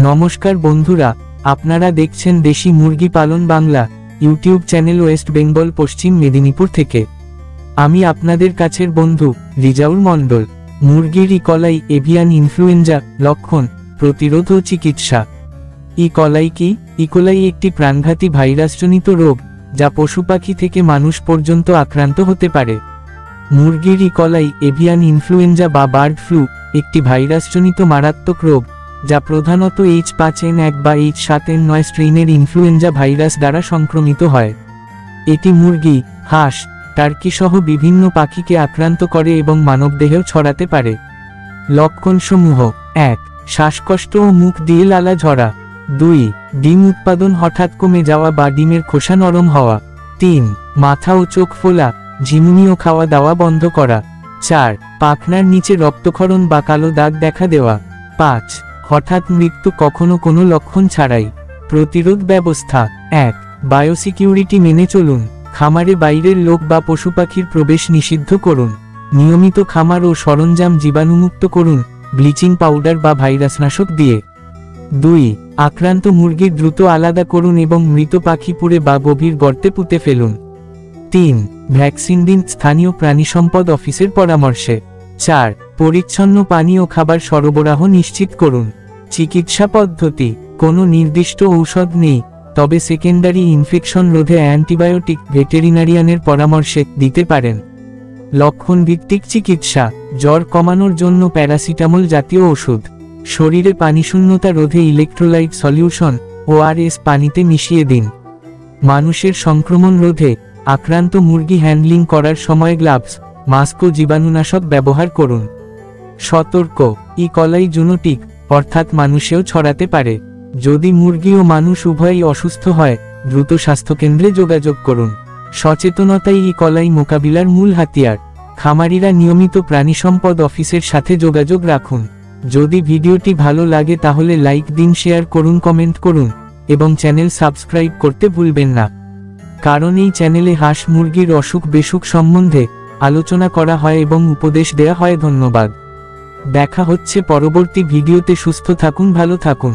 নমস্কার বন্ধুরা, আপনারা দেখছেন দেশি মুরগি পালন Bangla YouTube channel West Bengal পশ্চিম মেদিনীপুর থেকে। আমি আপনাদের কাছের বন্ধু রিজাউল মণ্ডল। মুরগির ইকলাই এভিয়ান ইনফ্লুয়েঞ্জা লক্ষণ, প্রতিরোধ ও চিকিৎসা। ইকলাই কি? ইকলাই একটি প্রাণঘাতী ভাইরাসজনিত রোগ যা পশু পাখি থেকে মানুষ পর্যন্ত আক্রান্ত হতে পারে। মুরগির ইকলাই এভিয়ান ইনফ্লুয়েঞ্জা বা বার্ড ফ্লু একটি ভাইরাসজনিত মারাত্মক রোগ যা প্রধানত H5N1 বা H7N9 স্ট্রেইনের ইনফ্লুয়েঞ্জা ভাইরাস দ্বারা সংক্রমিত হয়। এটি মুরগি, হাঁস, টার্কি সহ বিভিন্ন পাখিকে আক্রান্ত করে এবং মানবদেহেও ছড়াতে পারে। লক্ষণসমূহ: 1. শ্বাসকষ্ট ও মুখ দিয়ে লালা ঝরা। 2. ডিম উৎপাদন হঠাৎ কমে যাওয়া বা ডিমের খোসা নরম হওয়া। 3. মাথা ও চোখ ফোলা, ঝিমুনি ও খাওয়া দাওয়া বন্ধ করা। 4. পাখনার নিচে রক্তক্ষরণ বা কালো দাগ দেখা দেওয়া। 5. হঠাৎ মৃত্যু কখনো কোনো লক্ষণ ছাড়াই। প্রতিরোধ ব্যবস্থা: 1. বায়োসিকিউরিটি মেনে চলুন। খামারে বাইরের লোক বা পশু পাখির প্রবেশ নিষিদ্ধ করুন। নিয়মিত খামার ও সরঞ্জাম জীবাণুমুক্ত করুন ব্লিচিং পাউডার বা ভাইরাসনাশক দিয়ে। 2. আক্রান্ত মুরগি দ্রুত আলাদা করুন এবং মৃত পাখি পুড়ে বা গভীর গর্তে পুঁতে ফেলুন। 3. ভ্যাকসিন দিন স্থানীয় প্রাণিসম্পদ অফিসের পরামর্শে। 4. পরিচ্ছন্ন পানি ও খাবার সরবরাহ নিশ্চিত করুন। চিকিৎসা পদ্ধতি: কোনো নির্দিষ্ট ঔষধ নেই, তবে সেকেন্ডারি ইনফেকশন রোধে অ্যান্টিবায়োটিক ভেটেরিনারিয়ানের পরামর্শে দিতে পারেন। লক্ষণ ভিত্তিক চিকিৎসা: জ্বর কমানোর জন্য প্যারাসিটামল জাতীয় ওষুধ। শরীরে পানিশূন্যতা রোধে ইলেকট্রোলাইট সলিউশন ORS পানিতে মিশিয়ে দিন। মানুষের সংক্রমণ রোধে আক্রান্ত মুরগি হ্যান্ডলিং করার সময় গ্লাভস, মাস্ক ও জীবাণুনাশক ব্যবহার করুন। সতর্ক: ইকলাই জুনোটিক অর্থাৎ মানুষেও ছড়াতে পারে। যদি মুরগি ও মানুষ উভয়ই অসুস্থ হয়, দ্রুত স্বাস্থ্যকেন্দ্রে যোগাযোগ করুন। সচেতনতাই ইকলাই মোকাবিলার মূল হাতিয়ার। খামারিরা নিয়মিত প্রাণিসম্পদ অফিসের সাথে যোগাযোগ রাখুন। যদি ভিডিওটি ভালো লাগে তাহলে লাইক দিন, শেয়ার করুন, কমেন্ট করুন এবং চ্যানেল সাবস্ক্রাইব করতে ভুলবেন না। কারণ এই চ্যানেলে হাঁস মুরগির অসুখ বেসুখ সম্বন্ধে আলোচনা করা হয় এবং উপদেশ দেয়া হয়। ধন্যবাদ। দেখা হচ্ছে পরবর্তী ভিডিওতে। সুস্থ থাকুন, ভালো থাকুন।